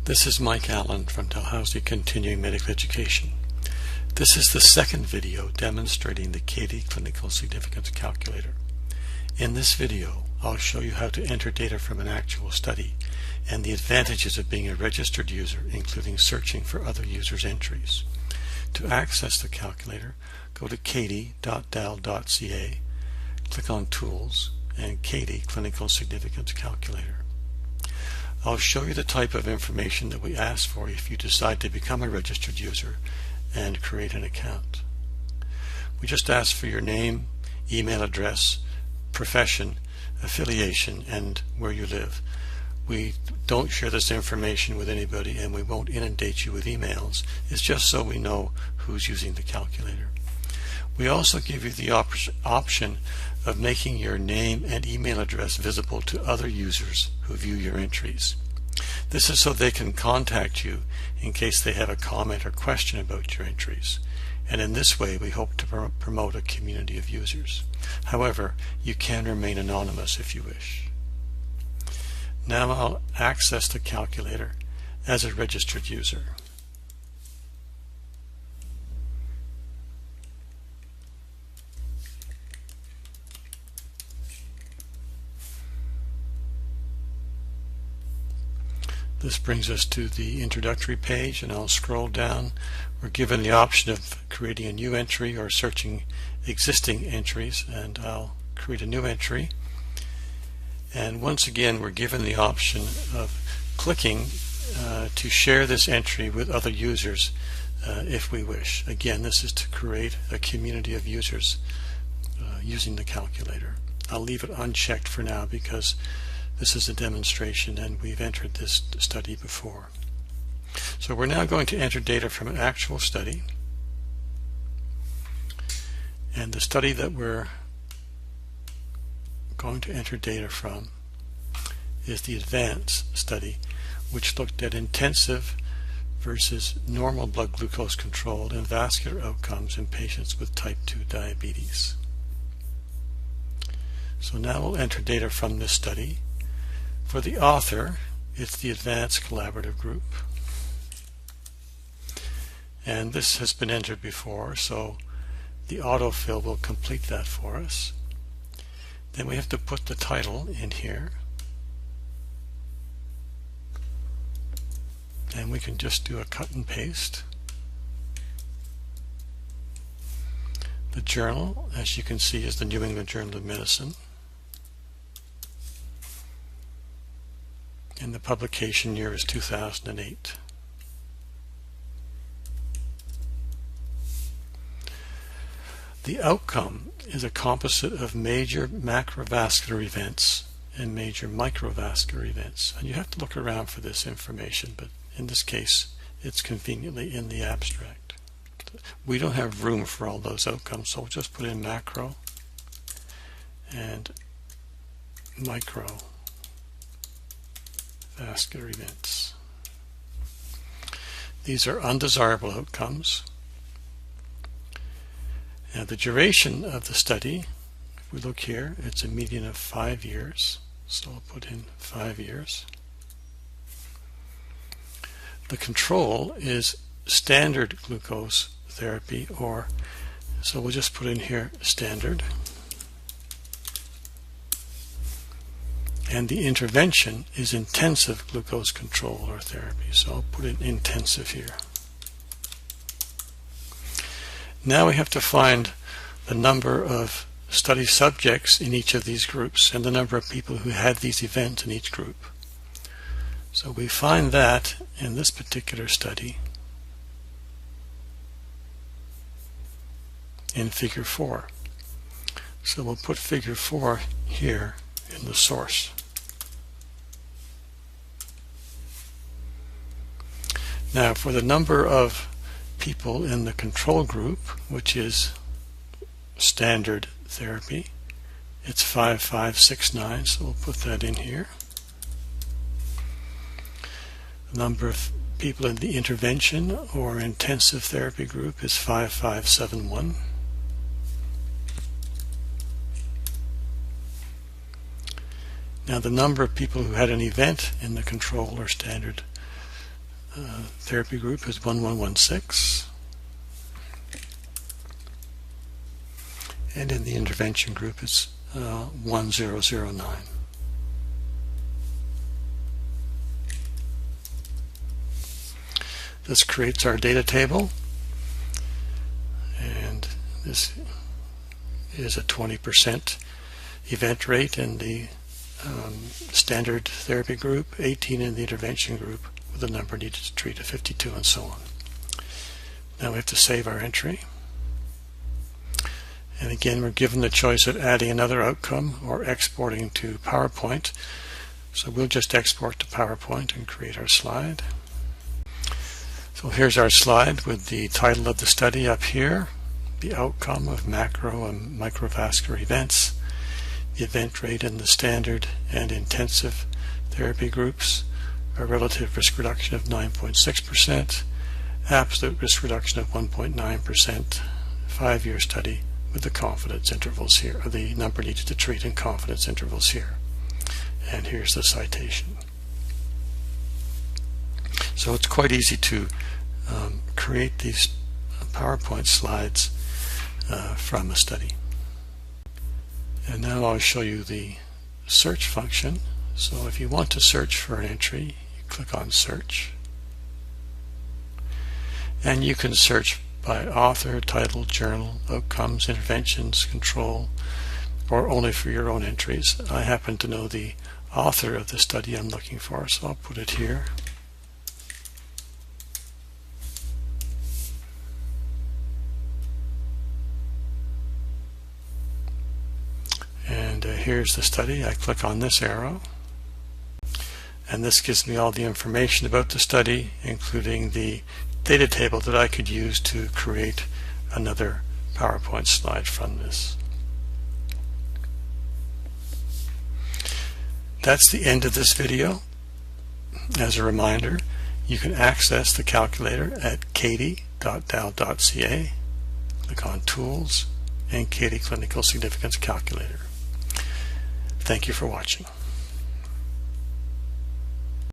This is Mike Allen from Dalhousie Continuing Medical Education. This is the second video demonstrating the CATIE Clinical Significance Calculator. In this video, I'll show you how to enter data from an actual study and the advantages of being a registered user, including searching for other users' entries. To access the calculator, go to catie.dal.ca, click on Tools, and CATIE Clinical Significance Calculator. I'll show you the type of information that we ask for if you decide to become a registered user and create an account. We just ask for your name, email address, profession, affiliation, and where you live. We don't share this information with anybody, and we won't inundate you with emails. It's just so we know who's using the calculator. We also give you the option of making your name and email address visible to other users who view your entries. This is so they can contact you in case they have a comment or question about your entries. And in this way, we hope to promote a community of users. However, you can remain anonymous if you wish. Now I'll access the calculator as a registered user. This brings us to the introductory page, and I'll scroll down. We're given the option of creating a new entry or searching existing entries, and I'll create a new entry. And once again, we're given the option of clicking to share this entry with other users if we wish. Again, this is to create a community of users using the calculator. I'll leave it unchecked for now because this is a demonstration and we've entered this study before. So we're now going to enter data from an actual study. And the study that we're going to enter data from is the ADVANCE study, which looked at intensive versus normal blood glucose control and vascular outcomes in patients with type 2 diabetes. So now we'll enter data from this study. For the author, it's the ADVANCE Collaborative Group. And this has been entered before, so the autofill will complete that for us. Then we have to put the title in here. And we can just do a cut and paste. The journal, as you can see, is the New England Journal of Medicine. And the publication year is 2008. The outcome is a composite of major macrovascular events and major microvascular events. And you have to look around for this information, but in this case, it's conveniently in the abstract. We don't have room for all those outcomes, so we'll just put in macro and micro vascular events. These are undesirable outcomes. Now the duration of the study, if we look here, it's a median of 5 years. So I'll put in 5 years. The control is standard glucose therapy, so we'll just put in here standard. And the intervention is intensive glucose control or therapy, so I'll put in intensive here. Now we have to find the number of study subjects in each of these groups and the number of people who had these events in each group. So we find that in this particular study in figure 4. So we'll put figure 4 here in the source. Now for the number of people in the control group, which is standard therapy, it's 5569, so we'll put that in here. The number of people in the intervention or intensive therapy group is 5571. Now the number of people who had an event in the control or standard therapy group is 1116, and in the intervention group it's 1009. This creates our data table, and this is a 20% event rate in the standard therapy group, 18 in the intervention group, with the number needed to treat of 52, and so on. Now we have to save our entry. And again, we're given the choice of adding another outcome or exporting to PowerPoint. So we'll just export to PowerPoint and create our slide. So here's our slide with the title of the study up here, the outcome of macro and microvascular events, the event rate in the standard and intensive therapy groups, a relative risk reduction of 9.6%, absolute risk reduction of 1.9%, 5-year study with the confidence intervals here, or the number needed to treat and confidence intervals here. And here's the citation. So it's quite easy to create these PowerPoint slides from a study. And now I'll show you the search function. So if you want to search for an entry, you click on search. And you can search by author, title, journal, outcomes, interventions, control, or only for your own entries. I happen to know the author of the study I'm looking for, so I'll put it here. And here's the study. I click on this arrow, and this gives me all the information about the study, including the data table that I could use to create another PowerPoint slide from this. That's the end of this video. As a reminder, you can access the calculator at katie.dal.ca. Click on Tools and Katie Clinical Significance Calculator. Thank you for watching.